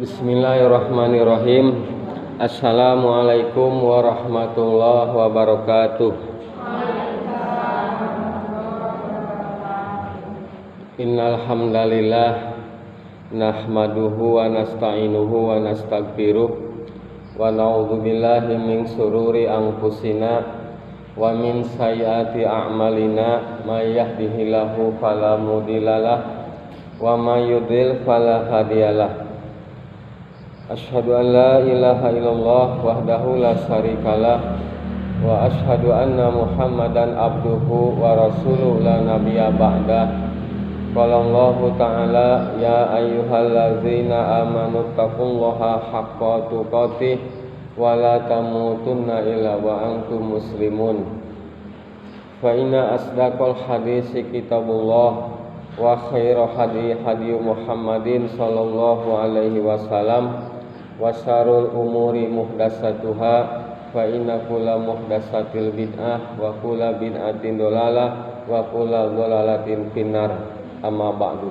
Bismillahirrahmanirrahim. Assalamualaikum warahmatullahi wabarakatuh. Innal hamdalillah nahmaduhu wa nasta'inuhu wa nastaghfiruh wa na'udzu billahi min shururi anfusina wa min sayyiati a'malina may yahdihillahu fala mudhillalah wa may yudlil fala hadiyalah. Asyhadu an la ilaha illallah wahdahu la syarikalah wa asyhadu anna Muhammadan abduhu wa rasuluhu la nabiyya ba'dah. Qala Allahu ta'ala ya ayyuhallazina amanu taqullaha haqqa tuqatih wa la tamutunna illa wa antum muslimun. Fa inna asdaqal hadisi kitabullah wa khairu hadi Muhammadin sallallahu alaihi wasallam wa syarrul umuri muhdatsatuha fa inna kulla muhdatsatil bid'ah wa kulla bid'atin dhalalah wa kulla dhalalatin finnar. Amma ba'du.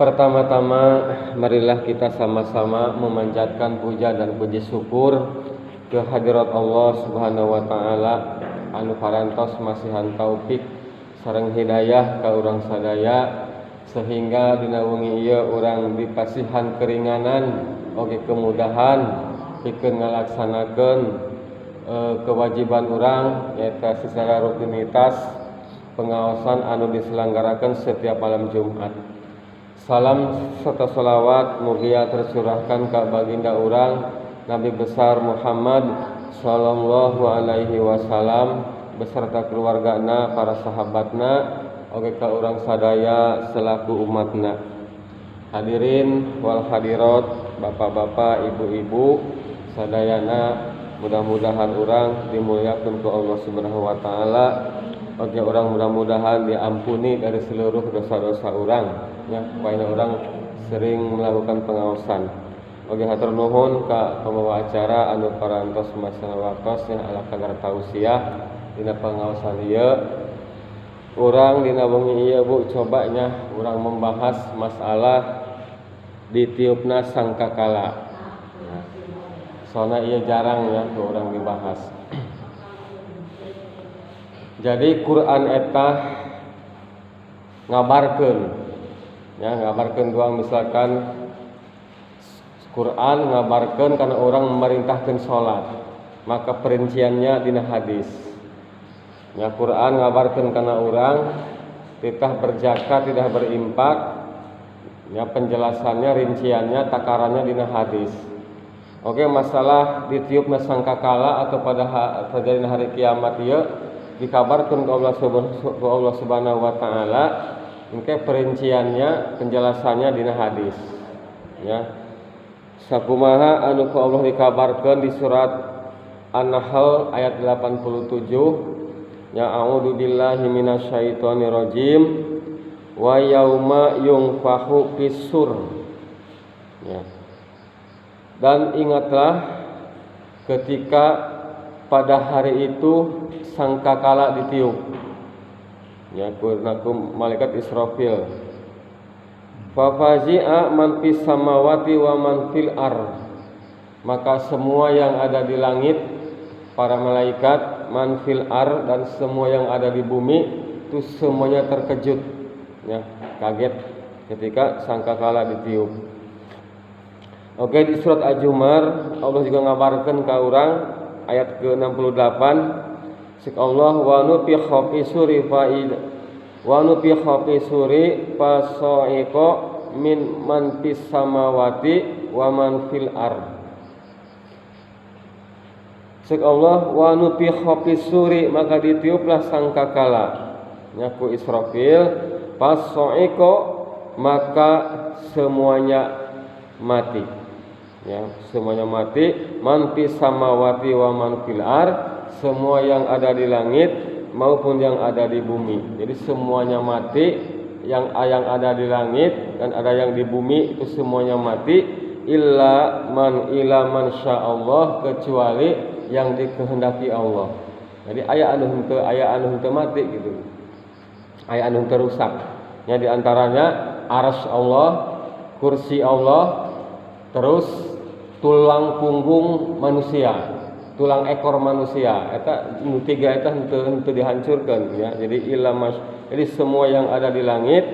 Pertama-tama marilah kita sama-sama memanjatkan puja dan puji syukur kehadirat Allah Subhanahu wa taala anu parantos masihan taufik sareng hidayah ka urang sadaya sehingga dina wengi ieu urang dipasihan keringanan oge kemudahan pikeun ngalaksanakeun kewajiban urang nyaeta secara rutinitas pengawasan anu diselenggarakan setiap malam Jumat. Salam serta salawat mugia tercurahkan ka baginda urang Nabi besar Muhammad sallallahu alaihi wasallam beserta keluargana, para sahabatna, oge ka urang sadaya selaku umatna. Hadirin wal hadirat, bapak-bapak, ibu-ibu sadayana, mudah-mudahan urang dimuliakeun ku Allah Subhanahu wa taala. Oke, orang mudah-mudahan diampuni dari seluruh dosa-dosa orang ya, supaya orang sering melakukan pengawasan. Oke, hatur nuhun ka pembawa acara anu parantos masalah waktos yang ala kagar tausiah dina pengawasan ieu. Urang dina wengi ieu Bu cobanya urang membahas masalah ditiupna sangkakala. Soalnya ieu jarang ya urang dibahas. Jadi Quran eta ngabarkeun ya, ngabarkeun doang misalkan Quran ngabarkeun karena orang memerintahkeun salat, maka perinciannya dina hadis. Ya, Quran ngabarkeun karena orang titah berzakat, tidak berimpak, ya penjelasannya, rinciannya, takarannya dina hadis. Oke, masalah ditiupna sangkakala atau pada terjadi hari kiamat ieu dikabarkan ke Allah Subhanahu wa taala engke perinciannya penjelasannya dina hadis ya sakumaha anu ku Allah dikabarkan di surat An-Nahl ayat 87 ya a'udzu billahi minasyaitonir rajim wa yauma yunfahu fis-sur ya. Dan ingatlah ketika pada hari itu sangkakala ditiup ya kurnakum malaikat Israfil fa fazi'a man fis samawati wa man fil ar, maka semua yang ada di langit para malaikat, man fil ar, dan semua yang ada di bumi itu semuanya terkejut ya, kaget ketika sangkakala ditiup. Oke, di surat Al-Zumar Allah juga ngabarkeun ka urang ayat ke-68 sik Allah wa nufikha fi suri fa'id wa nufikha fi suri fasaiqa min man fis samawati wa man fil ard. Sik Allah wa nufikha fi suri, maka ditiuplah sangkakala nyaku Israfil, fasaiqa, maka semuanya mati ya, semuanya mati, man fis samawati wa man fil ard, semua yang ada di langit maupun yang ada di bumi. Jadi semuanya mati, yang ada di langit dan ada yang di bumi itu semuanya mati, illa man sya'allah, kecuali yang dikehendaki Allah. Jadi aya anu henteu mati gitu. Aya anu henteu rusak. Ya di antaranya arsy Allah, kursi Allah, terus tulang punggung manusia, tulang ekor manusia, eta nu tiga eta henteu dihancurkeun ya. Jadi semua yang ada di langit,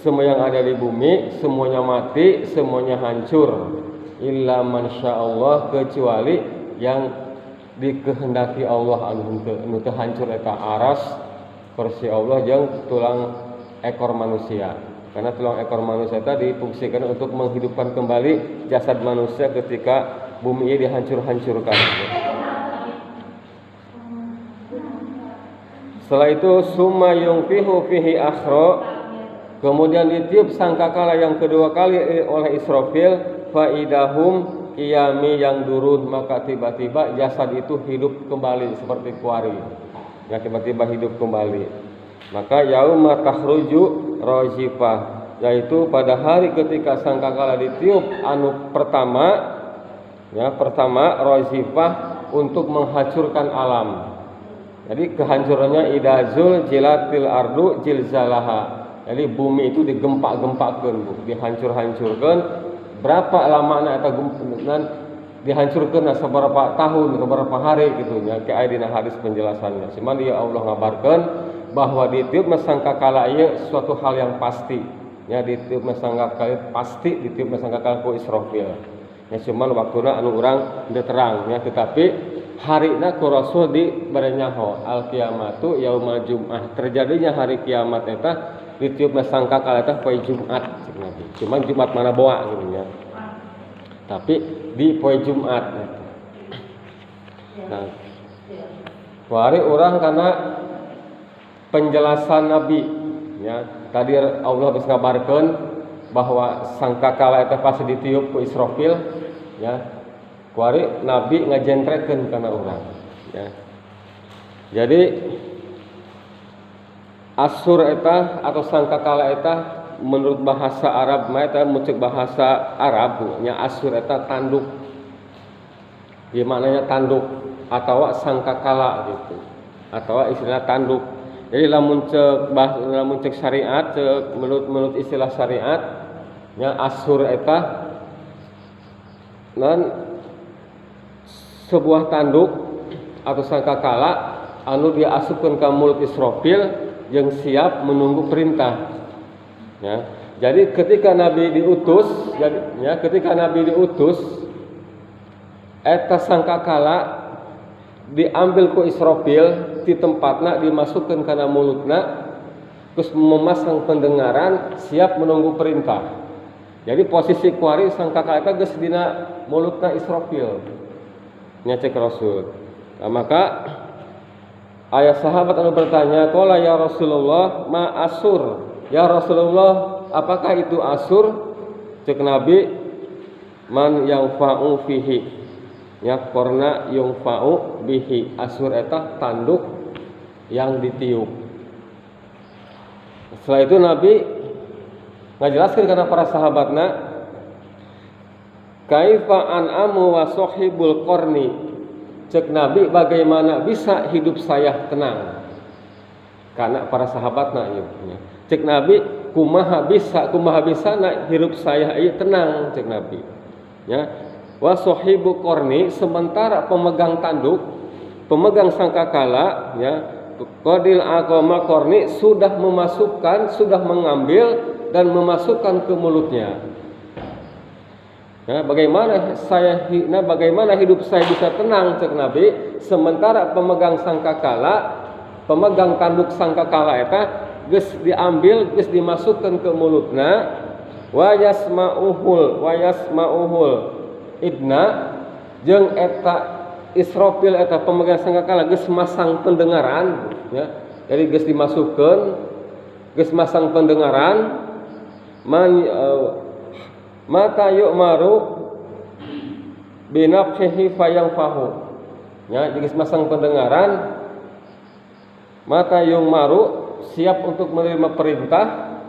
semua yang ada di bumi, semuanya mati, semuanya hancur. Illa masyaallah, kecuali yang dikehendaki Allah anu teu hancur eta aras, kursi Allah jeung tulang ekor manusia. Karena tulang ekor manusia tadi difungsikan untuk menghidupkan kembali jasad manusia ketika bumi ini dihancur-hancurkan. Setelah itu summa yungfihu fihi akhra, kemudian ditiup sangkakala yang kedua kali oleh Israfil, faidahum qiyami yang durun, maka tiba-tiba jasad itu hidup kembali seperti kuari. Ya, tiba-tiba hidup kembali. Maka yauma takhruju rajifah, yaitu pada hari ketika sangkakala ditiup anu pertama, ya pertama rajifah untuk menghancurkan alam. Jadi kehancurannya idazul jilatil ardu jilzalaha. Jadi bumi itu digempak-gempakeun, dihancur-hancurkeun. Berapa lamana eta gempunan dihancurkeun sabarapa tahun, sabarapa hari gitu nya. Kayak aya dina hadis penjelasannya. Cuman dia Allah ngabarkeun bahwa ditiup sangkakala ieu suatu hal yang pasti. Ya ditiup sangkakala pasti, ditiup sangkakala ku Israfil. Ya cuman waktuna anu urang teu terang ya, tetapi harina ku Rasul di barenyaho al kiamatu yaumal jum'ah, terjadinya hari kiamat eta ditiup sangkakala eta poe Jumat cik Nabi. Cuman Jumat mana boa gitu nya. Tapi di poe Jumat. Nah, kuari urang karena penjelasan Nabi ya, tadi Allah geus ngabarkeun bahwa sangkakala eta pasti ditiup ku Israfil ya. Kuari Nabi ngajentrekeun kana urang ya. Jadi asur eta atau sangkakala eta menurut bahasa Arab mah eta mucuk bahasa Arab nya asur eta tanduk. Ieu maknanya tanduk atawa sangkakala gitu. Atawa istilah tanduk. Jadi lamun cek syariat, menurut istilah syariat nya asur eta non sebuah tanduk atau sangkakala anu diasupkeun ka mulut Israfil yang siap menunggu perintah. Ya. Jadi ketika Nabi diutus, eta sangkakala diambil ku Israfil di tempatna dimasukkeun kana mulutna, terus memasang pendengaran siap menunggu perintah. Jadi posisi kuari sangkakala eta geus dina mulutna Israfil. Nya cek Rasul. Nah, maka ayah sahabat anu bertanya, qala ya Rasulullah ma asur? Ya Rasulullah, apakah itu asur? Cek Nabi, man yang fa'u fihi. Ya korna yang fa'u bihi. Asur eta tanduk yang ditiup. Setelah itu Nabi ngajelaskeun kana para sahabatna, kaifa an'amu wa sahibul qarni. Cek Nabi, bagaimana bisa hidup saya tenang? Karena para sahabatna ieu. Cek Nabi, kumaha bisa na hidup saya ieu tenang, cek Nabi. Ya. Wa sahibu qarni, sementara pemegang tanduk, pemegang sangkakala ya, qadil aqama qarni sudah mengambil dan memasukkan ke mulutnya. Nah, bagaimana hidup saya bisa tenang cek Nabi, sementara pemegang tanduk sangkakala eta geus diambil, geus dimasukkan ke mulutna, wa yasma'uhul idna jeung eta Israfil eta pemegang sangkakala geus masang pendengaran ya. Jadi geus dimasukkeun, geus masang pendengaran, mata yu'maru binafsihi fayangfahu ya, jadi masang pendengaran, mata yu'maru siap untuk menerima perintah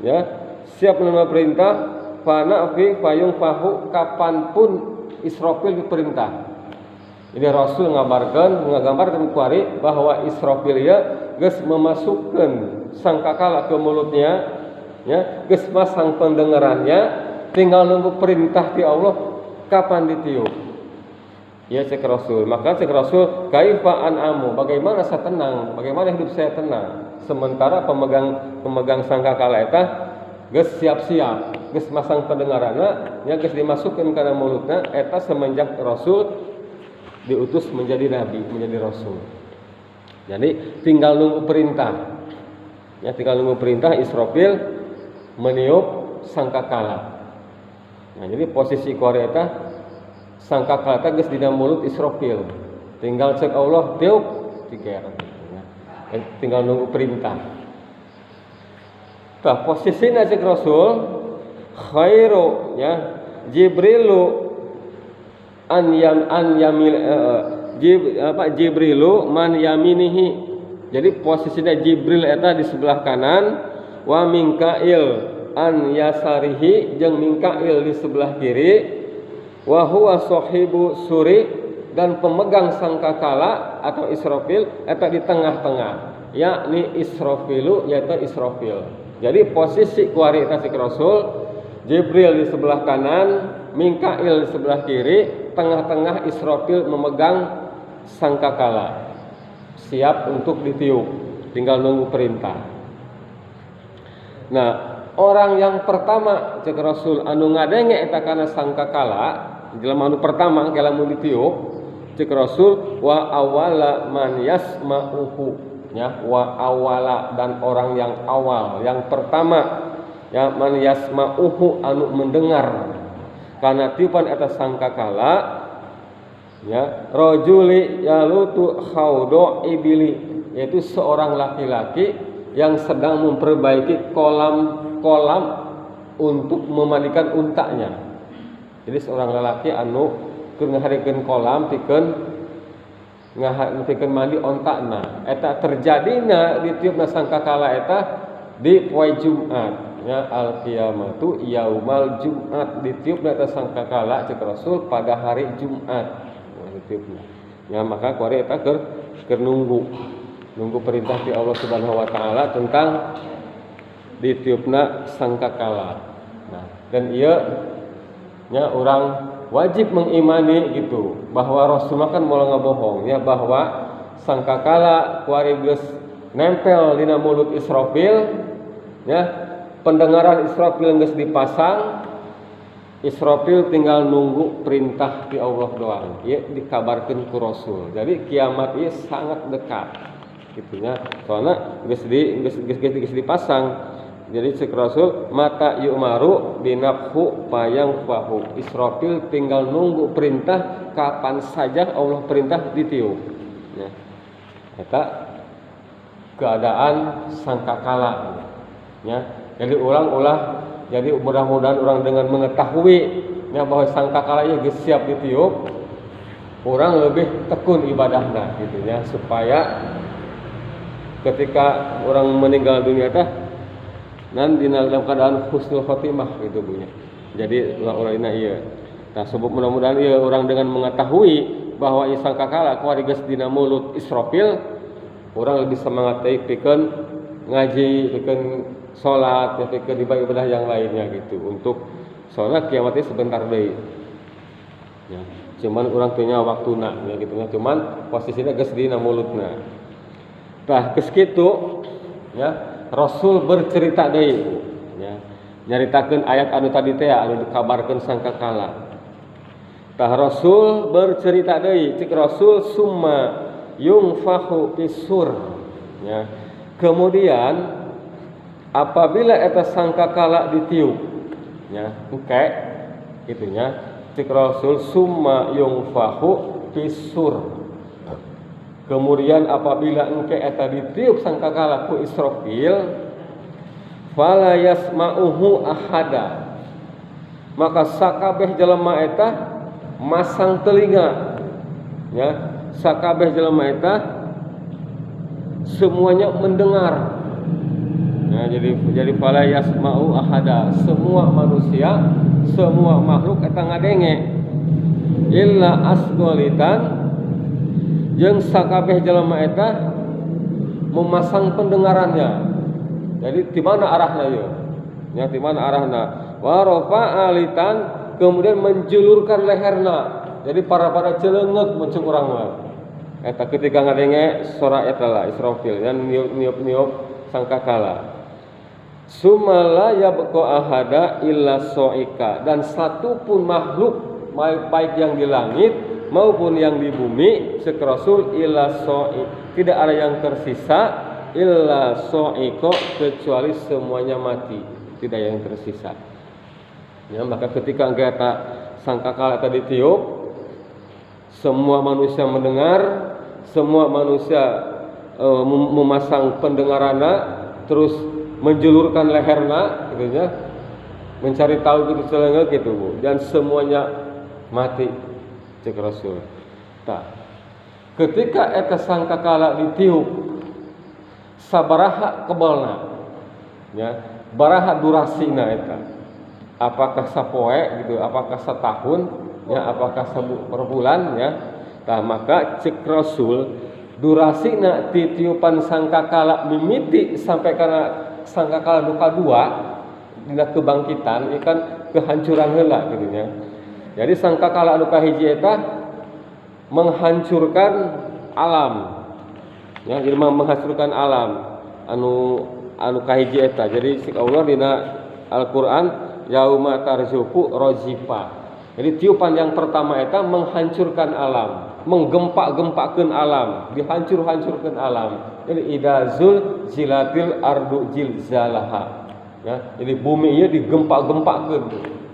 ya, siap menerima perintah, fanafi fayangfahu kapanpun Israfil diperintah. Jadi Rasul ngagambarkan kuari bahwa Israfil ya geus memasukkeun sangkakala ke mulutnya ya, geus masang pendengarannya, tinggal nunggu perintah ti Allah kapan ditiup. Ya cek Rasul, maka cek Rasul, kaifa an'amu, bagaimana saya tenang, bagaimana hidup saya tenang, sementara pemegang sangkakala eta geus siap-siap, geus masang pendengaranna, nya geus dimasukkeun kana mulutna, eta semenjak Rasul diutus menjadi nabi, menjadi rasul. Jadi tinggal nunggu perintah. Ya tinggal nunggu perintah Israfil meniup sangkakala. Nah, jadi posisi kuari eta sangkakala teh geus dina mulut Israfil. Tinggal cek Allah tiup diger. Ya. Tinggal nunggu perintah. Tah posisina cek Rasul khairu ya Jibrilu Jibrilu man yaminihi. Jadi posisinya Jibril eta di sebelah kanan, wa Mikail an yasarihi, jeung Mikail di sebelah kiri, wa huwa sahibu suri, dan pemegang sangkakala atau Israfil eta di tengah-tengah, yakni Israfilu yaitu Israfil. Jadi posisi kuari eta si Rasul, Jibril di sebelah kanan, Mikail di sebelah kiri, tengah-tengah Israfil memegang sangkakala, siap untuk ditiup, tinggal nunggu perintah. Nah, orang yang pertama cek Rasul anu ngadenge eta kana sangkakala, jelema anu pertama kala mun ditiup, cek Rasul wa awala man yasma'uhu, ya, wa awala, dan orang yang awal, yang pertama, ya, man yasma'uhu anu mendengar karena tiupan eta sangkakala, ya, rajuli yalutu khaudo ibili, yaitu seorang laki-laki yang sedang memperbaiki kolam untuk memandikan untanya. Jadi seorang lelaki anu keur ngaharikeun kolam pikeun mandi ontakna. Eta terjadina ditiupna sangkakala eta di poe Jumat. Ya, al-qiyamatu yaumal Jumat, ditiupna eta sangkakala cek Rasul pada hari Jumat. Ditiupna. Ya, maka kuari eta keur nunggu perintah di Allah Subhanahu wa taala tentang ditiupna sangkakala. Nah, dan ieu nya orang wajib mengimani gitu bahwa Rasul kan moal ngabohong, ya, bahwa sangkakala kuari geus nempel dina mulut Israfil, ya, pendengaran Israfil geus dipasang, Israfil tinggal nunggu perintah di Allah doang. Ya, dikabarkeun ku Rasul. Jadi kiamat ieu sangat dekat. Gitu nya. Soalna geus dipasang. Jadi cek Rasul mata yu'maru binafhu payang fahu. Israfil tinggal nunggu perintah kapan saja Allah perintah ditiup. Ya. Eta keadaan sangkakala. Ya. Jadi jadi mudah-mudahan orang dengan mengetahui ya bahwa sangkakala ieu geus siap ditiup, orang lebih tekun ibadahna gitu ya, supaya ketika orang meninggal dunia teh nanti dalam keadaan husnul khotimah gitu Bu nya. Jadi orang ieu. Nah, sebab mudah-mudahan ieu orang dengan mengetahui bahwa ieu sangkakala kuari geus dina mulut Israfil, orang lebih semangat teh pikeun ngaji, pikeun salat, pikeun ibadah yang lainnya gitu. Untuk soalnya kiamatnya sebentar deui. Ya, cuman orang teh nya waktuna ya gitu nya, cuman posisinya geus dina mulutna. Tah geus kitu ya, Rasul bercerita deui ya, nyaritakeun ayat anu tadi teh anu dikabarkeun sangkakala. Tah Rasul bercerita deui, cik Rasul summa yungfahu fisur ya. Kemudian apabila eta sangkakala ditiup ya, engke gitunya, cik Rasul summa yungfahu fisur. Kemudian apabila engke eta ditiup sangkakala ku Israfil, fala yasma'uhu ahada, maka sakabeh jelema eta masang telinga ya, sakabeh jelema eta semuanya mendengar. Nah, jadi fala yasma'u ahada, semua manusia, semua makhluk eta ngadenge, illa asgolitan, jeung sakabeh jelema eta memasang pendengarannya. Jadi di mana arahna ieu? Ya, di mana arahna? wa rafa'a alitan kemudian menjulurkan leherna. Jadi para celengek muncul urang mah. Eta ketika ngadenge suara eta lah Israfil yang niup-niup sangkakala. Sumala yabqa ahada illa soika, dan satu pun makhluk baik yang di langit maupun yang di bumi cek Rasul illa soik, tidak ada yang tersisa illa soiko kecuali semuanya mati, tidak yang tersisa. Ya, maka ketika kita sangkakala tadi tiup, semua manusia mendengar, semua manusia memasang pendengaranna, terus menjulurkan leherna, gitu ya, mencari tahu gitu celengek gitu Bu, dan semuanya mati cek Rasul. Nah, ketika eta sangkakala ditiup, sabaraha kebalna, ya, baraha durasina eta. Apakah sapoe gitu, apakah setahun, ya, apakah sebulan, ya. Nah, maka cek Rasul durasina titiupan sangkakala mimiti sampai karena sangkakala duka dua dina kebangkitan ikan kehancuran heula gitu nya. Jadi sangkakala duka hiji eta menghancurkan alam. Ya, jadi menghancurkan alam anu kahiji eta. Jadi si Allah dina Al-Qur'an yauma tarjufu rojifa. Jadi tiupan yang pertama eta menghancurkan alam, menggempak-gempakeun alam, dihancur-hancurkeun alam. Jadi idazul zilatil ardu zilzalaha. Ya, jadi bumi ieu digempak-gempakeun,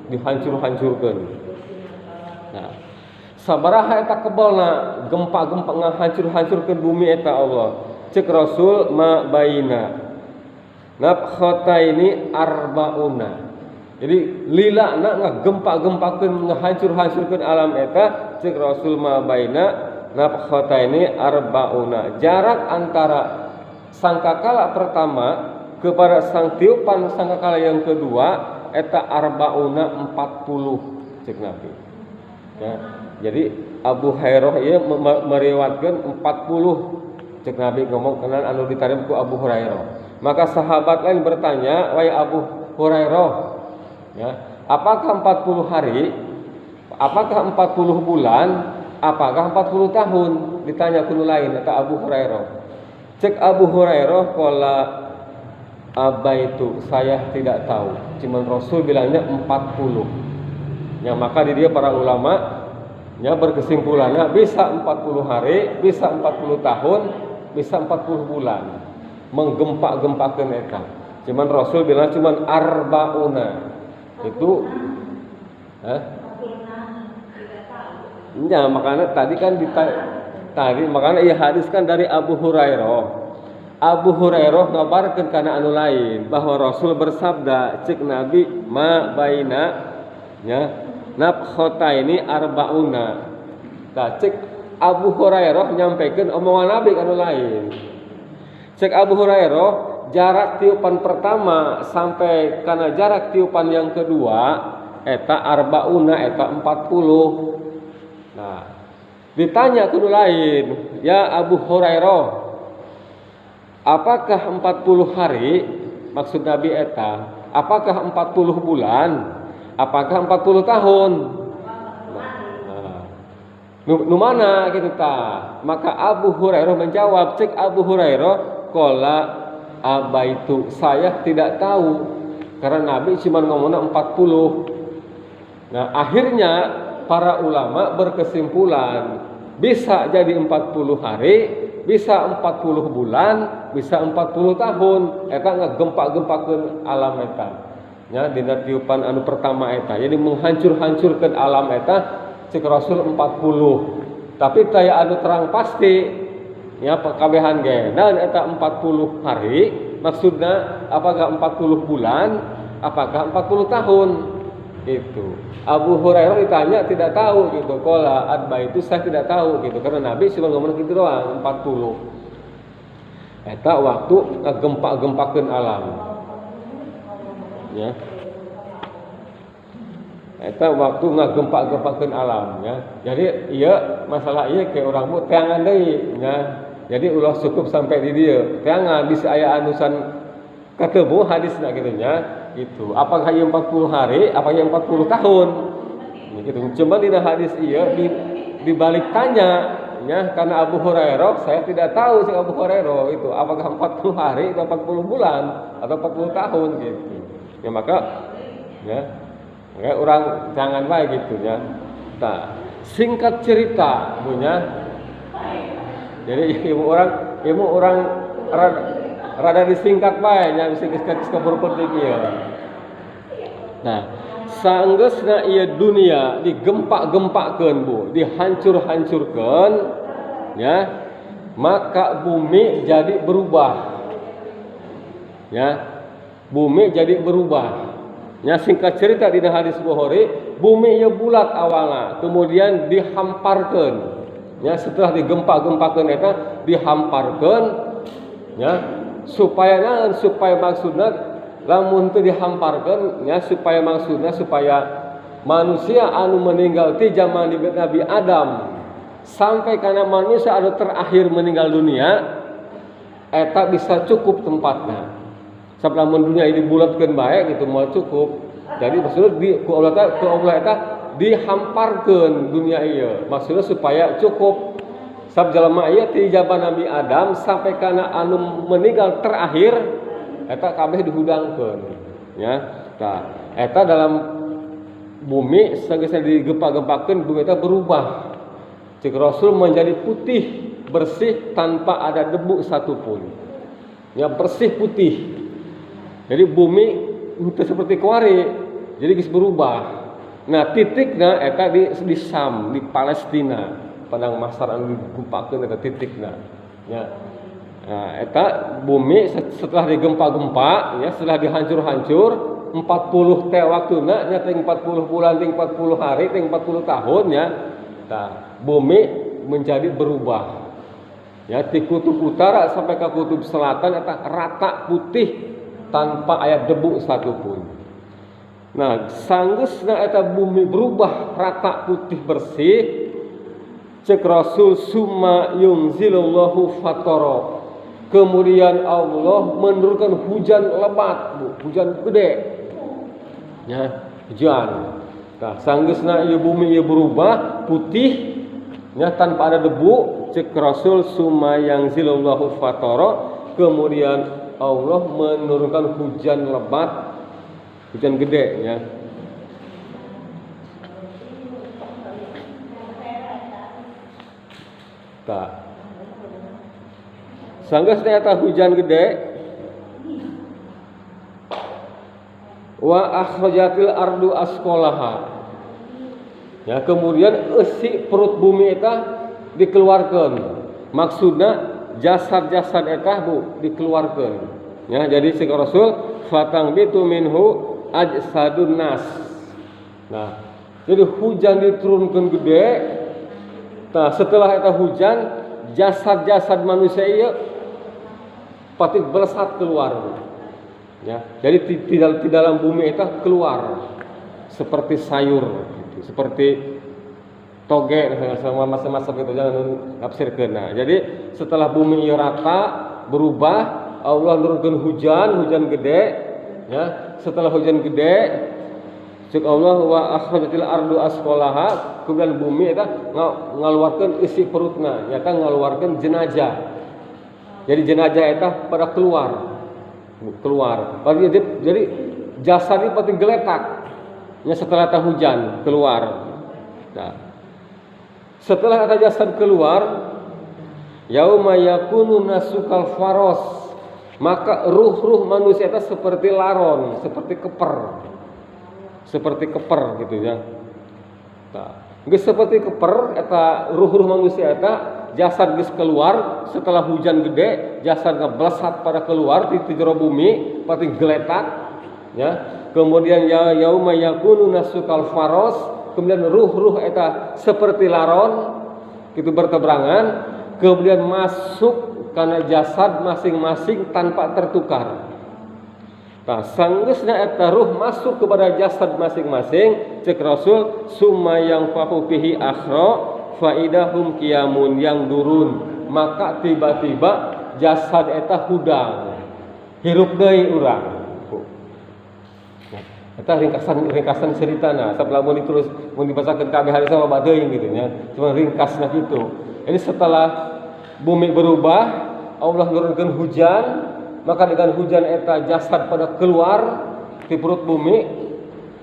dihancur-hancurkeun. Nah, sabaraha eta kebalna gempa-gempa ngahancur-hancurkeun bumi eta Allah. Cek Rasul ma baina nafkhataini arbauna. Jadi lilana ngagempak-gempakeun ngahancur-hancurkeun alam eta cek Rasul ma baina nafkhataini arbauna. Jarak antara sangkakala pertama kepada sang tiupan sangkakala yang kedua eta arbauna 40 cek Nabi. Ya, jadi Abu Hurairah ieu meriwayatkeun 40 cek Nabi ngomong kenan anu ditarim ku Abu Hurairah. Maka sahabat lain bertanya, "Wahai Abu Hurairah, ya, apakah 40 hari? Apakah 40 bulan? Apakah 40 tahun?" Ditanya kuno lain eta Abu Hurairah. Cek Abu Hurairah qala abaitu, saya tidak tahu. Cuman Rasul bilangnya 40. Ya, maka di dia para ulama ya berkesimpulannya bisa 40 hari, bisa 40 tahun, bisa 40 bulan. Menggempak-gempakeun eta. Cuman Rasul bilang cuman arbauna. Itu ya, makanya tadi kan makanya ia hadis kan dari Abu Hurairah. Abu Hurairah ngabarkeun kana anu lain bahwa Rasul bersabda cek Nabi ma baina ya nafkhataini arbauna. Nah, cek Abu Hurairah nyampaikan omongan Nabi anu lain. Cek Abu Hurairah jarak tiupan pertama sampai kana jarak tiupan yang kedua eta arbauna eta 40. Nah, ditanya kudu lain, ya Abu Hurairah, apakah 40 hari maksud Nabi eta? Apakah 40 bulan? Apakah 40 tahun? Nu mana gitu ta? Maka Abu Hurairah menjawab, cek Abu Hurairah qala abaitu, saya tidak tahu karena Nabi cuma ngomongnya 40. Nah, akhirnya para ulama berkesimpulan bisa jadi 40 hari, bisa 40 bulan, bisa 40 tahun. Eta ngagempak-gempakeun alam eta. Ya, dina tiupan anu pertama eta. Jadi menghancur-hancurkeun alam eta cek Rasul 40. Tapi taya anu terang pasti ya pakabehan ge. Nah, eta 40 hari maksudnya apakah 40 bulan, apakah 40 tahun? Itu Abu Hurairah ditanya tidak tahu gitu. Qala adba itu saya tidak tahu gitu karena Nabi cuma ngomong gitu doang 40. Eta waktu ngagempak-gempakeun alam. Ya. Eta waktu ngagempak-gempakeun alam ya. Jadi ieu masalah ieu ke urang mu teangan deui ya. Jadi ulah cukup sampai di dieu. Teangan bisa aya anusan katemu hadisna kitu nya. gitu. Apakah ieu 40 hari, apakah ieu 40 tahun? Gitu. Cuma di hadis ieu dibalik tanya ya, karena Abu Hurairah, saya tidak tahu si Abu Hurairah itu apakah 40 hari atau 40 bulan atau 40 tahun gitu. Ya maka orang jangan baik gitu ya. Nah, singkat cerita punya. Jadi ilmu orang rada disingkat bae nya disingkat berpenting ieu. Nah, saenggeusna ieu dunia digempak-gempakeun Bu, dihancur-hancurkeun ya, maka bumi jadi berubah. Ya. Bumi jadi berubah. Ya, singkat cerita di hadis Bukhari, bumi ieu bulat awalna, kemudian dihamparkeun. Ya, setelah digempak-gempakeun eta dihamparkeun ya, supaya maksudna lamun teu dihamparkeun ya, supaya manusia anu meninggal ti zaman Nabi Adam sampai kana manusia anu terakhir meninggal dunia eta bisa cukup tempatna. Sabab lamun dunia ini bulatkeun bae gitu moal cukup. Jadi maksudnya ku Allah eta dihamparkeun dunia ieu. Maksudnya supaya cukup. Sabab jalma ieu ti zaman Nabi Adam sampai kana anu meninggal terakhir eta kabeh dihudangkeun. Ya. Tah, eta dalam bumi sageusna digempak-gempakeun bumi eta berubah. Cik Rasul menjadi putih, bersih tanpa ada debu satupun. Ya, bersih putih. Jadi bumi itu seperti kuari, jadi geus berubah. Nah, titikna eta di Sam, di Palestina. Padang masar anu digempakeun eta titikna. Ya. Nah, eta bumi setelah digempa-gempa, ya, setelah dihancur-hancur 40 teh waktuna nya teh 40 bulan, teh 40 hari, teh 40 tahun ya. Nah, bumi menjadi berubah. Ya, di kutub utara sampai ke kutub selatan eta rata putih tanpa aya debu satupun. Nah, sanggeusna eta bumi berubah rata putih bersih, cek Rasul summa yunzilullahu fatara. Kemudian Allah menurunkan hujan lebat, Bu, hujan gede. Ya, hujan. Nah, sanggeusna ieu bumi ieu berubah putih ya tanpa ada debu, cek Rasul summa yunzilullahu fatara. Kemudian Allah menurunkan hujan lebat, hujan gede ya. Tak. Sanggeusna eta hujan gede, wa akhrajatil ardu asqalaha. Ya, kemudian isi perut bumi eta dikeluarkeun. Maksudna jasad-jasad eta Bu dikeluarkeun. Ya, jadi si Rasul fatang bitu minhu ajsadun nas. Nah, jadi hujan diturunkeun gede. Nah, setelah eta hujan, jasad-jasad manusia ieu pati belesat keluar. Ya, jadi di dalam bumi eta keluar seperti sayur gitu, seperti toge sama masa-masa gitu jangan nafsirkeun. Nah, jadi setelah bumi ieu rata berubah, Allah nurunkeun hujan gede ya. Setelah hujan gede, cek Allah wa akhrajatil ardu asqalaha, kemudian bumi eta ngaluarkeun isi perutna, nyata ngaluarkeun jenazah. Jadi jenazah eta pada keluar. Jadi jasad ini pati geletak. Ya, setelah eta hujan keluar. Nah, setelah ada jasad keluar, yauma yakunu nasukal faros, maka ruh-ruh manusia itu seperti laron, seperti keper gitu ya. Nah, geus seperti keper eta ruh-ruh manusia eta jasad geus keluar setelah hujan gede, jasad ngeblesat pada keluar di jero bumi, pati geletak ya. Kemudian yauma yakunu nasukal faros, kemudian ruh-ruh eta seperti laron itu berteberangan, kemudian masuk karena jasad masing-masing tanpa tertukar. Nah, sanggeusna eta ruh masuk kepada jasad masing-masing, cek Rasul summa yang fahu fihi akhra faidahum qiyamun yang durun, maka tiba-tiba jasad eta hudang hirup deui urang. Eta ringkasan ceritana, sabab lamun terus mun dibacakeun kabeh hari sama badeung gitu nya. Cuma ringkasna kitu. Jadi setelah bumi berubah, Allah nurunkeun hujan, maka dengan hujan eta jasad pada keluar di perut bumi.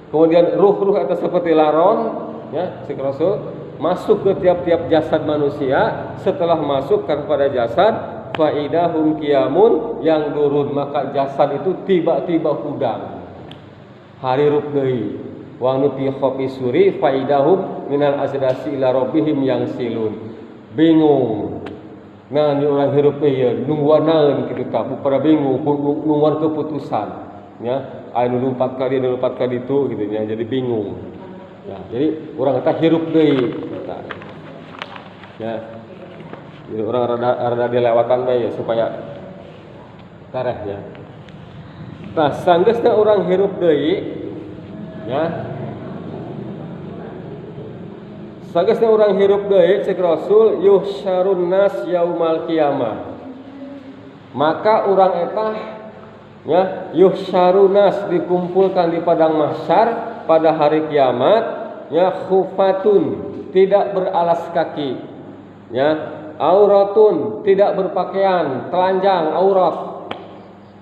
Kemudian ruh-ruh eta seperti laron, ya, si Rasul masuk ke tiap-tiap jasad manusia. Setelah masuk kepada jasad, faidahum qiyamun yang durun, maka jasad itu tiba-tiba hudang. Harirup deui wa nufikha fi suri faidahum minal asdasi ila rabbihim yang silun. Bingung. Nah, ni orang hirup ieu nungguan naon kitu tah pada bingung nungguan keputusan ya. Anu lompat ka dieu lompat ka ditu gitu ya. Jadi bingung. Ya, jadi orang eta hirup deui eta. Ya. Jadi orang rada dilewatan bae ya supaya tareh ya. Nah, sanggeusna urang hirup deui ya. Sanggeusna urang hirup deui cek Rasul yuhsyarun nas yaumal qiyamah. Maka urang eta ya yuhsyarun nas dikumpulkan di padang mahsyar pada hari kiamat ya khufatun tidak beralas kaki ya auratun tidak berpakaian telanjang aurat.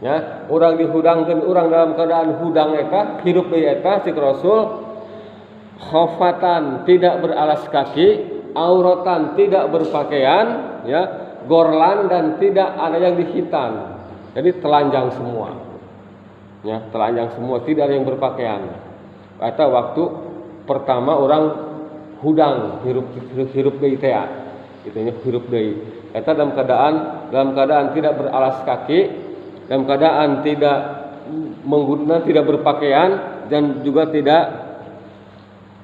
Ya, orang dihudangkeun urang dalam keadaan hudang eta, hirup deui eta cik Rasul khofatan tidak beralas kaki, auratan tidak berpakaian, ya, gorlan dan tidak ada yang dihitan. Jadi telanjang semua. Ya, telanjang semua, tidak ada yang berpakaian. Eta waktu pertama orang hudang hirup deui teh. Itunya hirup deui. Eta dalam keadaan tidak beralas kaki, dalam keadaan tidak menggunakan tidak berpakaian dan juga tidak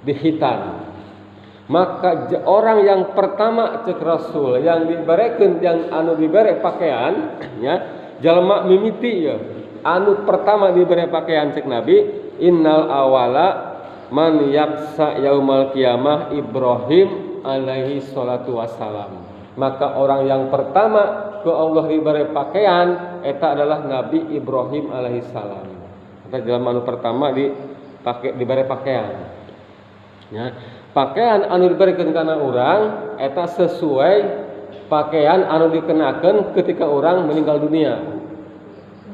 dihitan. Maka orang yang pertama cek Rasul yang dibarekeun yang anu dibere pakaian ya jalma mimiti ya anu pertama dibere pakaian cek Nabi innal awala man yaksa yaumal qiyamah Ibrahim alaihi salatu wassalam. Maka orang yang pertama ke Allah diberi pakaian eta adalah Nabi Ibrahim alaihissalam. Eta jelema anu pertama diberi pakaian. Ya, pakaian anu diberikeun kana urang eta sesuai pakaian anu dikenakeun ketika orang meninggal dunia.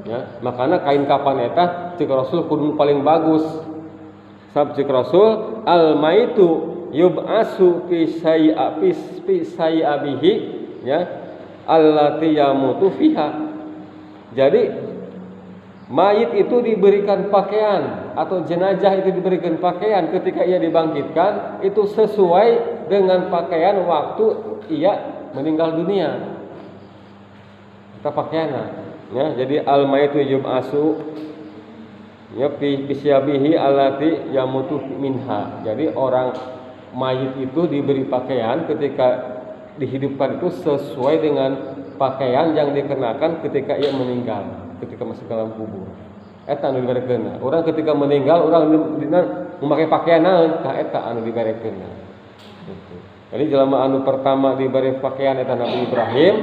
Ya, makana kain kapan eta cik Rasul kudu paling bagus. Sabab cik Rasul al maitu yub'asu fi sayyabihi ya allati yamutu fiha. Jadi mayit itu diberikan pakaian atau jenazah itu diberikan pakaian ketika ia dibangkitkan itu sesuai dengan pakaian waktu ia meninggal dunia. Kita pakaianna ya. Jadi al mayitu yub'asu ya fi syabihi allati yamutu minha. Jadi orang mayit itu diberi pakaian ketika dihidupkan itu sesuai dengan pakaian yang dikenakan ketika ia meninggal, ketika masuk dalam kubur. Eta anu diberekeun. Orang ketika meninggal orang memakai pakaian naon? Tah eta anu diberekeun. Jadi jelema anu pertama diberi pakaian eta Nabi Ibrahim,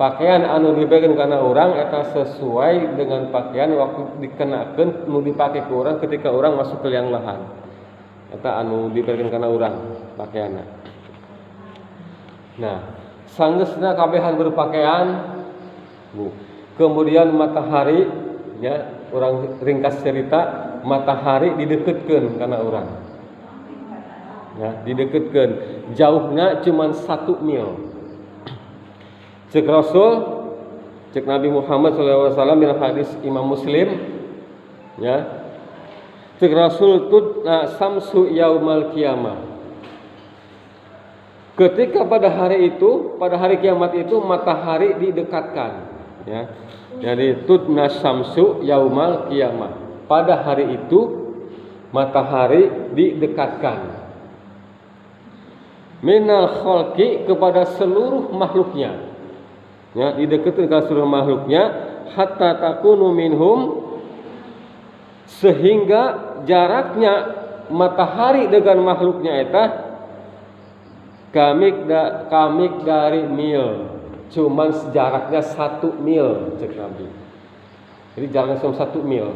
pakaian anu diberikeun kana urang eta sesuai dengan pakaian waktu dikenakeun nu dipake ku urang ketika urang masuk ke liang lahan. Eta anu diberikeun kana urang pakaianna. Nah, sanggeusna kabehan berpakaian, kemudian matahari, ya, orang ringkas cerita, matahari dideketkeun kana urang, ya, dideketkeun, jauhnya cuma 1 mil. Cek Rasul, cek Nabi Muhammad SAW dalam hadis Imam Muslim, ya, cek Rasul tudna samsu yaumal qiyamah. Ketika pada hari kiamat itu matahari didekatkan, ya. Jadi tudna samsu yaumal qiyamah. Pada hari itu matahari didekatkan. Minal khalqi kepada seluruh makhluknya. Ya, didekatkan ke seluruh makhluknya hatta takunu minhum sehingga jaraknya matahari dengan makhluknya eta kamik dari mil, cuman jaraknya 1 mil cek Nabi. Jadi jaraknya cuma 1 mil,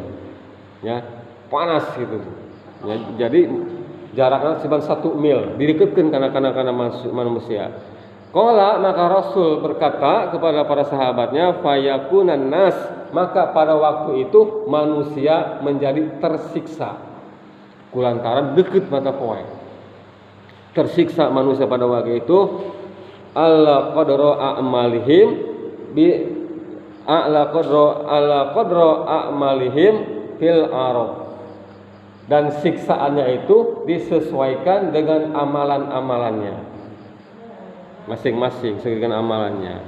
ya. panas gitu. Ya, jadi jaraknya cuma 1 mil, didekatkan kana manusia. Qala, maka Rasul berkata kepada para sahabatnya, fayakunan nas, maka pada waktu itu manusia menjadi tersiksa kulantaran deket mata poe. Tersiksa manusia pada waktu itu ala qadra a'malihim bi ala qadra a'malihim fil arab. Dan siksaannya itu disesuaikan dengan amalan-amalannya. Masing-masing sesuai dengan amalannya.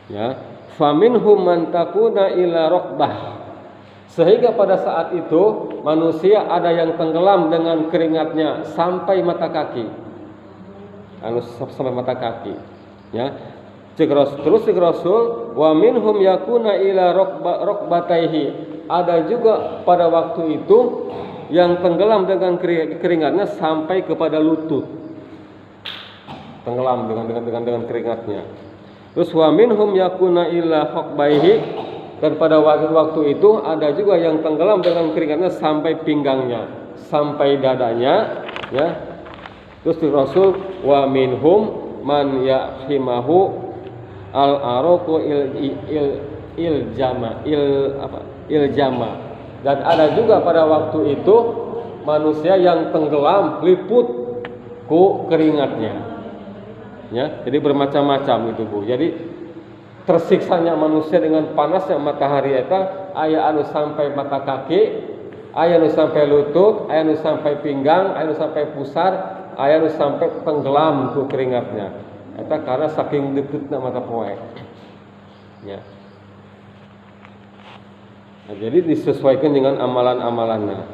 Ya, faminhum man takuna ila rukbah. Sehingga pada saat itu manusia ada yang tenggelam dengan keringatnya sampai mata kaki. Sampai mata kaki. Ya. Terus Rasul, wa minhum yakuna ila rukbataihi. Ada juga pada waktu itu yang tenggelam dengan keringatnya sampai kepada lutut. Tenggelam dengan keringatnya. Terus wa minhum yakuna ila hukbaihi, dan pada waktu itu ada juga yang tenggelam dengan keringatnya sampai pinggangnya, sampai dadanya, ya. Terus Rasul, wa minhum man yahimahu al-araqu iljama. Dan ada juga pada waktu itu manusia yang tenggelam liput ku keringatnya. Ya, jadi bermacam-macam itu Bu. Jadi tersiksanya manusia dengan panasnya matahari eta aya anu sampai mata kaki, aya anu sampai lutut, aya anu sampai pinggang, aya anu sampai pusar, aya anu sampai tenggelam ku keringatnya. Eta karena saking deketna mata poe. Ya. Nah, jadi disesuaikan dengan amalan-amalannya.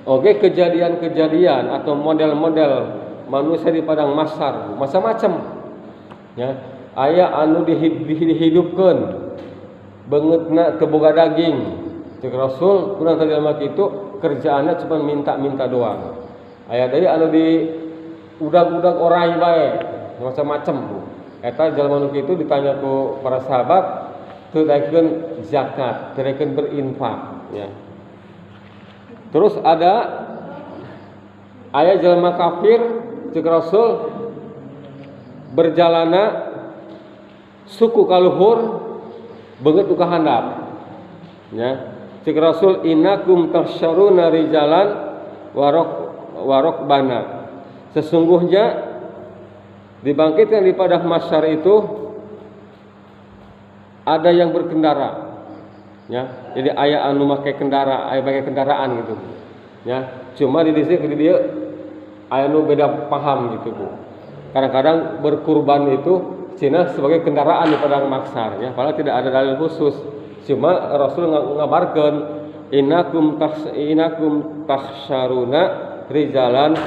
Oke, kejadian-kejadian atau model-model manusia di padang mahsyar macam-macam. Ya, aya anu dihidupkeun beungeutna teu boga daging. Cek Rasul kurang tadi lama kitu kerjaanna cuma minta-minta doang. Aya deui anu di udag-udag orai bae, macam-macam Bu. Eta jalma nu kitu ditanya ku para sahabat, teu daekeun zakat, teu daekeun berinfak, ya. Terus ada aya jalma kafir cek Rasul berjalana suku kaluhur beungeut ka handap. Ya. Cek Rasul innakum tahsyaruna rijalan warokbana. Sesungguhnya dibangkitkan di padang mahsyar itu ada yang berkendara. Ya. Jadi aya anu make kendara, aya make kendaraan gitu. Ya. Cuma di dia aya nu beda paham gitu Bu. Kadang-kadang berkurban itu Cina sebagai kendaraan di padang mahsyar, ya, padahal tidak ada dalil khusus. Cuma Rasul ngabarkeun innakum tahsyaruna rijalan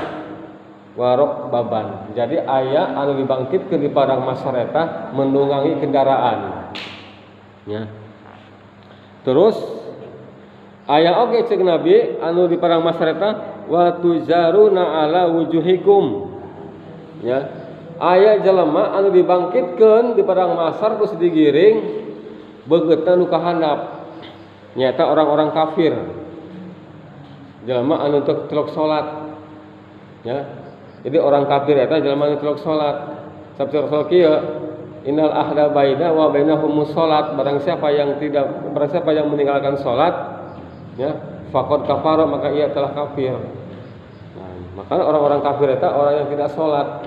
warokbaban. Jadi aya anu dibangkitkeun di padang mahsyar eta menunggangi kendaraan. Ya. Terus aya oge cek Nabi anu di padang mahsyar eta wa tuzaruna ala wujuhikum. Ya, aya jelema anu dibangkitkeun di padang mahsyar terus digiring beungeutna nu ka handap. Nyata orang-orang kafir. Jelema anu teu salat. Ya. Jadi orang kafir eta jelema anu teu salat. Sabtu Rasul kieu, innal ahda baina wa bainahumus salat. Barang siapa yang meninggalkan salat, ya, faqad kafara, maka ia telah kafir. Maka orang-orang kafir itu orang yang tidak sholat.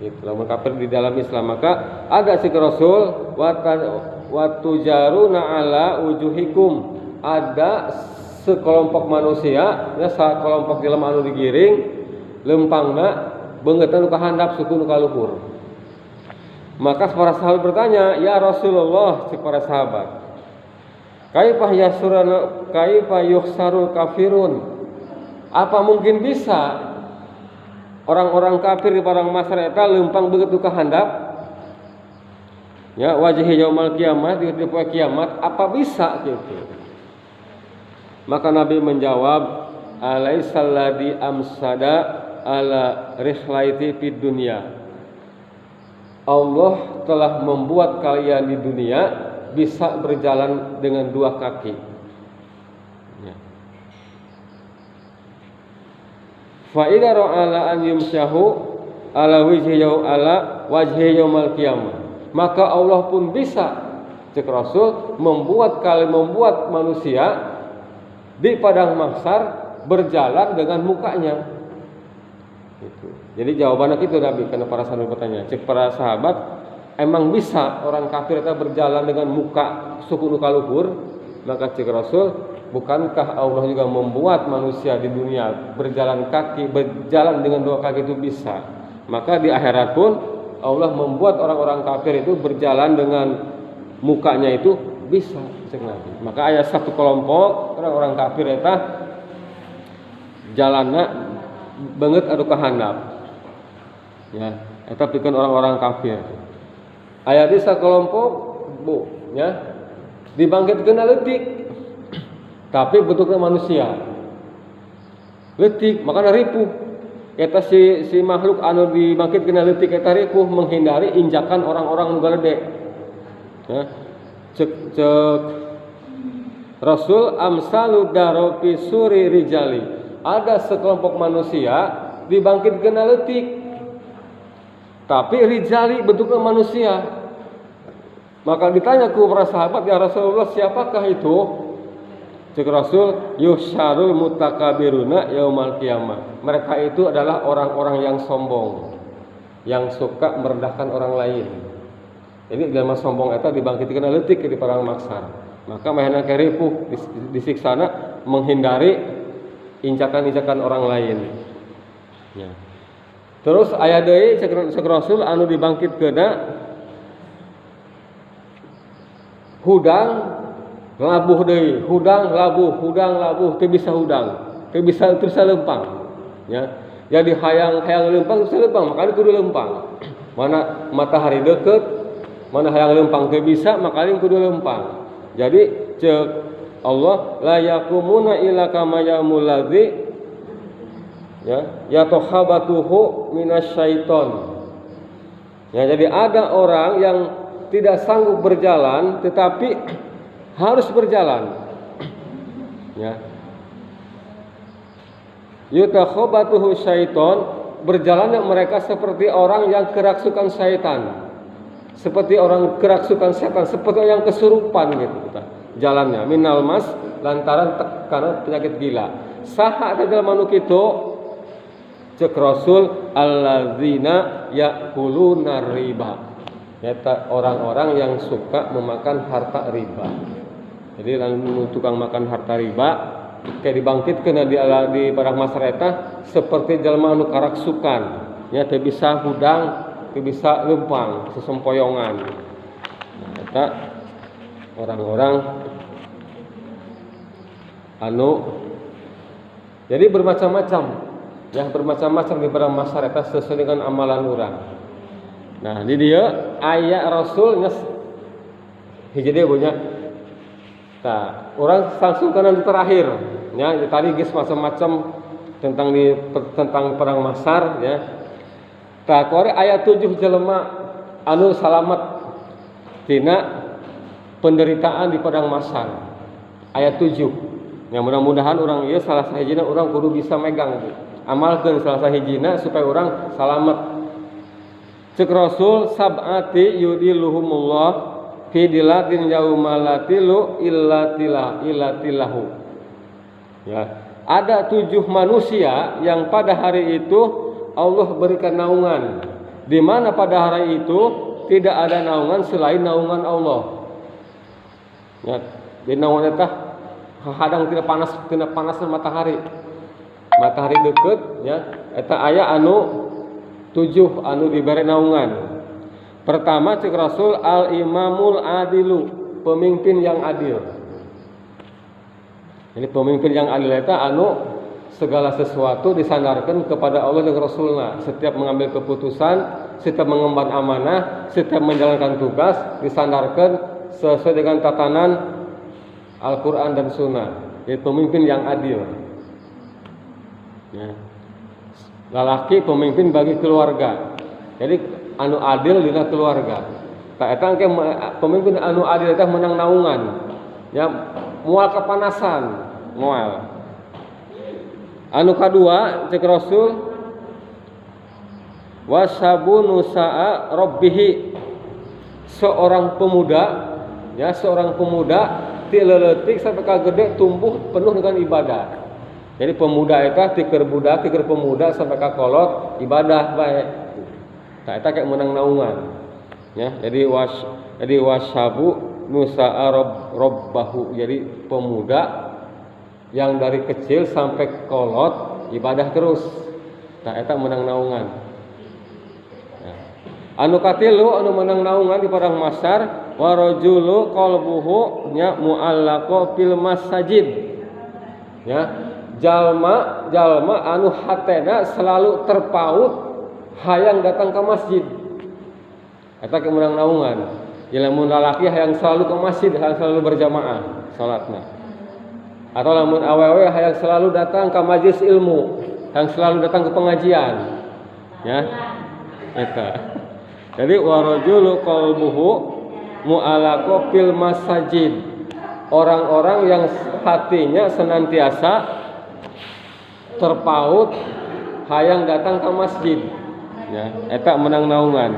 Itu orang kafir di dalam Islam. Maka ada si Rasul wa tujaruna ala wujuhikum. Ada sekelompok manusia, ya, sekelompok jelema anu digiring lempangna beungeutna nu ka handap suku nu ka luhur. Maka para sahabat bertanya, "Ya Rasulullah," si para sahabat, "Kaifa yuhsarul kafirun?" Apa mungkin bisa orang-orang kafir di padang mahsyar eta lempang begitu ka handap? Ya, wajhi yaumul kiamat, di poe kiamat, apa bisa gitu? Maka Nabi menjawab, "Alaisal ladzi amsada ala rihlaiti fid dunya." Allah telah membuat kalian di dunia bisa berjalan dengan 2 kaki. Fa idza ra'ala an yumsyahu ala wajhi yaumal qiyamah. Maka Allah pun bisa, cek Rasul, membuat manusia di padang mahsyar berjalan dengan mukanya. Gitu. Jadi jawabannya itu Nabi, karena para sahabat bertanya, cek para sahabat, emang bisa orang kafir itu berjalan dengan muka suku nuka luhur? Maka cek Rasul, bukankah Allah juga membuat manusia di dunia berjalan dengan dua kaki itu bisa? Maka di akhirat pun Allah membuat orang-orang kafir itu berjalan dengan mukanya itu bisa, cek Nabi. Maka aya satu kelompok orang-orang kafir eta jalanna banget adu kahandap. Ya, eta pikeun orang-orang kafir. Aya di sakelompok ya dibangkitkeun leutik. Tapi bentuknya manusia. Leutik, makana ripuh. Eta si makhluk anu dibangkitkeun leutik eta ripuh menghindari injakan orang-orang nu gede. Ya. Cek Rasul amsalu darofi suri rijali. Ada sekelompok manusia dibangkitkeun leutik. Tapi rijali bentuknya manusia. Maka ditanya ke para sahabat, ya Rasulullah, siapakah itu? Cek Rasul, yusyarul mutakabiruna yaumal qiyamah. Mereka itu adalah orang-orang yang sombong, yang suka merendahkan orang lain. Jadi dalam sombong eta dibangkitkeun leutik di perang mahsyar. Maka mahena keripuh disiksana menghindari injakan-injakan orang lain. Ya. Terus aya deui cek Rasul anu dibangkitkeunna hudang labuh deui, hudang labuh teu bisa hudang, teu bisa lempang. Ya. Jadi hayang lempang teu lempang, makanya kudu lempang. Mana matahari deukeut, mana hayang lempang teu bisa, makanya kudu lempang. Jadi cek Allah la yakumuna illa kama yamul ladzi ya tohabatuhu minasyaiton. Ya, jadi ada orang yang tidak sanggup berjalan tetapi harus berjalan. Ya. Yutakhabatuhu syaiton, berjalannya mereka seperti orang yang kerasukan syaitan. Seperti orang kerasukan setan, seperti yang kesurupan gitu jalannya. Minal mas lantaran karena penyakit gila. Saha ada dalam anu kitu cek Rasul alladzina ya'kuluna riba. Eta orang-orang yang suka memakan harta riba. Jadi lalu tukang makan harta riba kayak dibangkitkeun di padang mahsyar eta seperti jalma anu karaksukan, nya teu bisa hudang, teu bisa lempang, sesempoyongan. Eta orang-orang anu jadi bermacam-macam. Ya bermacam-macam di padang mahsyar eta sesuai dengan amalan urang. Nah, di dia aya Rasul nges hiji deui punya. Tah, urang langsung kana terakhir. Ya, tadi geus macam-macam tentang perang mahsyar ya. Tah, kore aya 7 jelema anu salamet tina penderitaan di padang mahsyar. Aya 7. Ya mudah-mudahan urang ieu salah sahijina urang kudu bisa megang. Amalkeun salah sahijina supaya urang salamet. Cek Rasul sab'ati yudilluhumullah fi dilatin yaumalatilu illatilahu. Ya, ada 7 manusia yang pada hari itu Allah berikan naungan. Di mana pada hari itu tidak ada naungan selain naungan Allah. Ya, di naungan eta hadang tidak panas matahari. Matahari deukeut ya, eta aya anu 7 anu diberi naungan. Pertama cek Rasul al-imamul adilu, pemimpin yang adil. Jadi pemimpin yang adil eta anu segala sesuatu disandarkan kepada Allah dan Rasulnya. Setiap mengambil keputusan, setiap mengemban amanah, setiap menjalankan tugas disandarkan sesuai dengan tatanan Al-Quran dan Sunnah. Jadi pemimpin yang adil. Ya. Lalaki pemimpin bagi keluarga. Jadi anu adil dina keluarga. Tak eta engke pemimpin anu adil eta menang naungan. Ya, moal kepanasan, moal. Anu kadua cek Rasul wasabunu sa'a rabbihi, seorang pemuda ti leuletik sampai ka gede tumbuh penuh dengan ibadah. Jadi pemuda eta ti keur budak, ti keur pemuda sampai ka kolot ibadah bae. Tah eta kayak menang naungan. Ya, jadi wasabu nusa'a rabbahu, jadi pemuda yang dari kecil sampai kolot ibadah terus. Tah eta menang naungan. Anu katilu anu menang naungan di padang mahsyar wa rajulu qalbuhu nya mu'allaqo fil masajid. Ya, jalma anu hatena selalu terpaut hayang datang ke masjid. Eta ke menang naungan. Lamun lalaki hayang selalu ke masjid, hayang selalu berjamaah salatna. Atau lamun awewe hayang selalu datang ke majelis ilmu, hayang selalu datang ke pengajian. Ya. Eta. Jadi warajulu qalbuhu mu'allaqo fil masajid. Orang-orang yang hatinya senantiasa terpaut hayang datang ke masjid. Ya, eta menang naungan.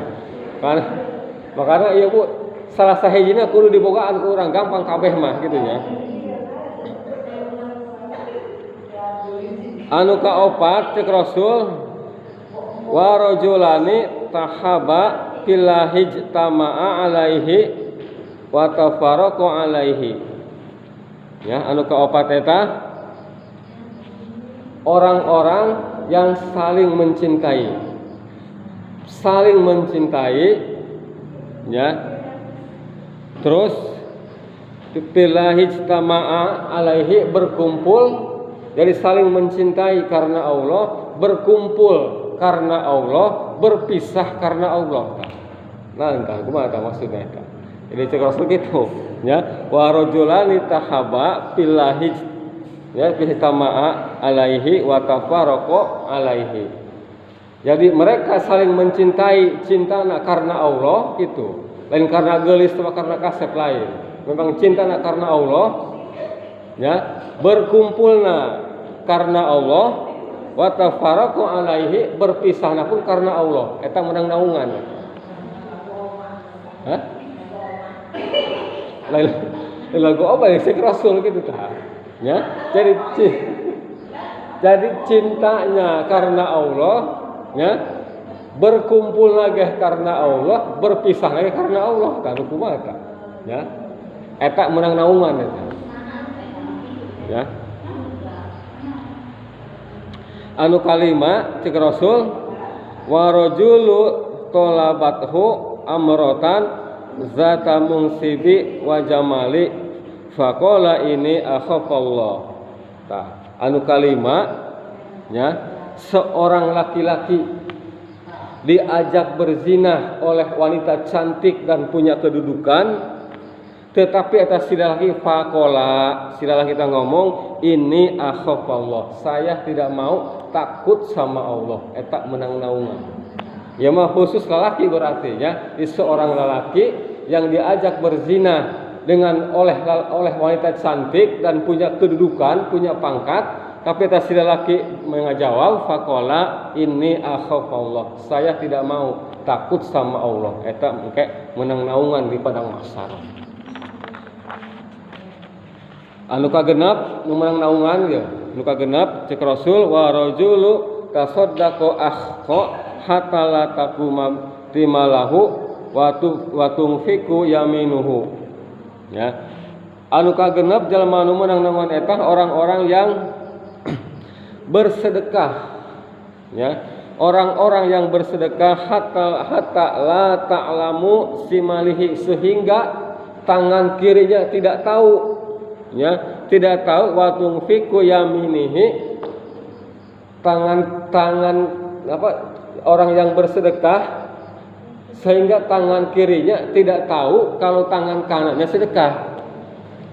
Makanya ieu Bu, salah sahijina kudu dibogaan ku urang, gampang kabeh mah kitu nya. Anu kaopat cek Rasul wa rajulani tahaba fillahi tama'a alaihi wa tafaraqu alaihi. Ya, anu kaopat eta orang-orang yang saling mencintai ya. Terus fillahi tama'a alaihi, berkumpul, jadi saling mencintai karena Allah, berkumpul karena Allah, berpisah karena Allah. Nah, entah kumaha eta maksudna eta. Jadi cek Rasul gitu, ya. Wa rajulani tahaba fillahi, ya, fi tama'a alaihi wa tafaraqu alaihi. Jadi mereka saling mencintai, cintana karena Allah itu. Lain karena geulis atau karena kasep lain. Memang cintana karena Allah, ya. Berkumpulna karena Allah, wa tafaraqu alaihi, berpisahna pun karena Allah. Eta menang naungan. Hah? Lagu apa ya cek Rasul gitu tah. Ya. Jadi cintanya karena Allah, ya. Berkumpul lagi karena Allah, berpisah lagi karena Allah. Tah kumaha eta? Ya. Eta menang naungan eta. Ya. Anu kalima cek Rasul wa rajulu talabathu amratan zata mungsibi wa jamali faqala ini akhafallah. Tah, anu kalima ya, seorang laki-laki diajak berzina oleh wanita cantik dan punya kedudukan, tetapi atas sila laki faqala, sila kita ngomong ini akhafallah, saya tidak mau, takut sama Allah. Eta menang naungan. Ya mah khusus lelaki berarti ya, seorang lelaki yang diajak berzina dengan oleh wanita cantik dan punya kedudukan, punya pangkat, tapi atas sila laki mengajawab faqala ini akhafallah, saya tidak mau, takut sama Allah. Eta engke menang naungan di padang mahsyar. Anu kagenep nu menang naungan ya, nu kagenep cek Rasul wa rajulu tasaddaqo akhqa hatta la taquma timalahu wa tunfiku yaminuhu. Ya. Anu kagenep jalma nu menang naungan eta orang-orang yang bersedekah. Ya. Orang-orang yang bersedekah hatta la ta'lamu simalihi, sehingga tangan kirinya tidak tahu, ya, tidak tahu watung fiku yaminihi, tangan apa orang yang bersedekah sehingga tangan kirinya tidak tahu kalau tangan kanannya sedekah.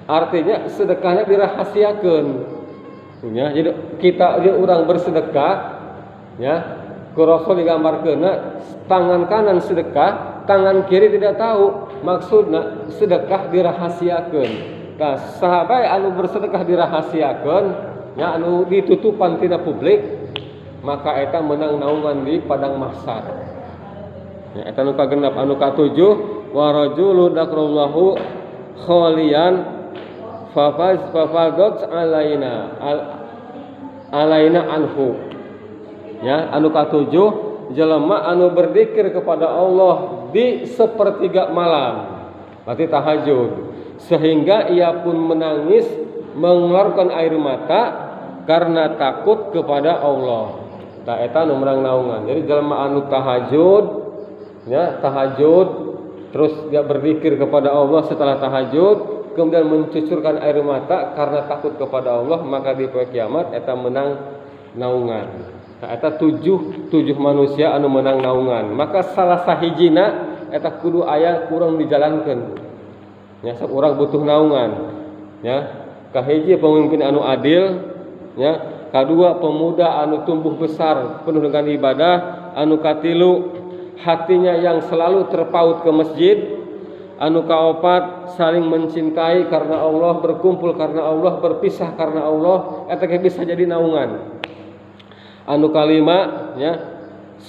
Artinya sedekahnya dirahasiakeun. Ya, jadi kita orang bersedekah, ya, ku Rasul digambarkeunna tangan kanan sedekah, tangan kiri tidak tahu. Maksudna sedekah dirahasiakeun. Nah, sahabat anu bersedekah dirahasiakeun nya anu ditutupan tina publik maka eta menang naungan di padang mahsyar. Ya, eta nu kagenep. Anu katujuh wa rajulun dakrullahu khalian fafadat alaina anhu. Ya, anu katujuh jelema anu berzikir kepada Allah di sepertiga malam, berarti tahajud, sehingga ia pun menangis mengeluarkan air mata karena takut kepada Allah. Tah eta nu menang naungan. Jadi jelema anu tahajud, ya tahajud, terus dia berzikir kepada Allah setelah tahajud, kemudian mencucurkan air mata karena takut kepada Allah, maka di poe kiamat eta menang naungan. Nah, eta tujuh manusia anu menang naungan. Maka salah sahijina eta kudu aya kurang dijalankeun. Ya, saurang butuh naungan. Ya, kahiji pemimpin anu adil, ya, kadua pemuda anu tumbuh besar penuh dengan ibadah, anu katilu hatinya yang selalu terpaut ke masjid, anu kaopat saling mencintai karena Allah, berkumpul karena Allah, berpisah karena Allah, eta ge bisa jadi naungan. Anu kalima, ya,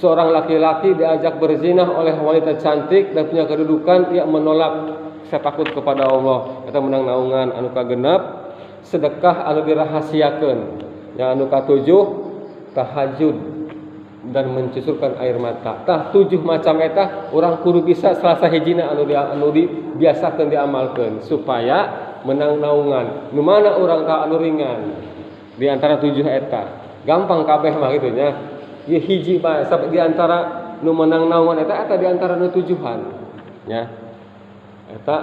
seorang laki-laki diajak berzina oleh wanita cantik dan punya kedudukan, dia menolak, saya takut kepada Allah, eta menang naungan. Anu kagenep, sedekah anu dirahasiakeun. Yang anu katujuh, tahajud dan mencucurkan air mata. Tah tujuh macam eta urang kudu bisa salah sahijina anu dibiasakeun diamalkeun supaya menang naungan. Nu mana urang tah anu ringan di antara tujuh eta? Gampang kabeh mah kitu nya. Ieu hiji bae sampai di antara nu menang naungan eta di antara nu tujuhan. Ya. Eta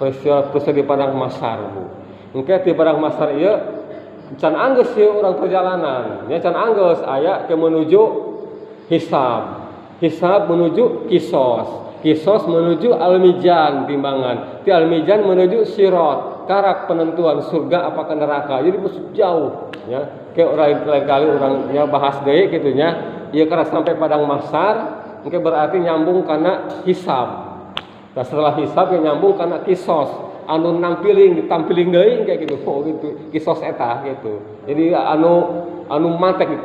peristiwa di padang mahsyar. Engke di padang mahsyar ieu can anggeus ieu urang perjalanan. Ya can anggeus aya ke menuju hisab. Hisab menuju kisos. Kisos menuju al-mizan timbangan. Ti al-mizan menuju sirat, karak penentuan surga apakah neraka. Jadi masuk jauh, ya. Kayak lain kali orangnya bahas deui kitu nya. Ieu karena sampai padang mahsyar, engke berarti nyambung kana hisab. Nah, setelah hisab yang nyambung kana kisos. Anu ditampiling deui kayak gitu. Oh gitu. Kisos eta gitu. Jadi anu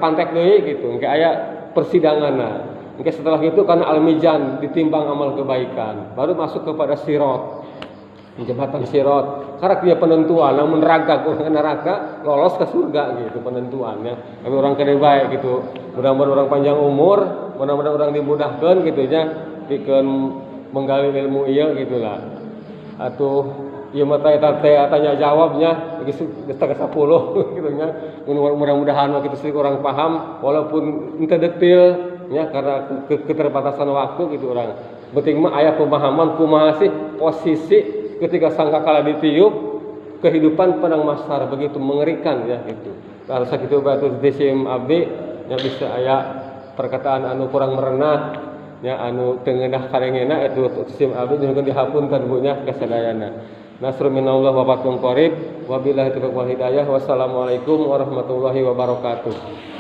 pantek deui gitu. Engke aya persidanganna. Engke setelah itu kan al-mizan ditimbang amal kebaikan, baru masuk kepada sirat, jembatan sirat. Karena dia penentuan, namun neraka lolos ke surga gitu penentuannya. Tapi orang kene bae gitu. Mudah-mudahan orang panjang umur, mudah-mudahan orang dimudahkan gitu nya pikeun menggali ilmu ieu gitulah. Atuh ieu mah tanya jawabnya geus 10 gitu nya. Mudah-mudahan kita sedikit orang paham walaupun henteu detail ya karena keterbatasan waktu gitu orang. Penting mah aya pemahaman kumaha sih posisi ketika sangkakala ditiup kehidupan padang mahsyar begitu mengerikan ya gitu. Kalau sakitu batur disim abdi nya bisa aya perkataan anu kurang merenah nya anu teu ngeunah karengena eta disim abdi jeung dihapunten Bu nya kasadayana. Nasrul minallah wa fathun qarib wa billahi taufiq wal hidayah. Wassalamualaikum warahmatullahi wabarakatuh.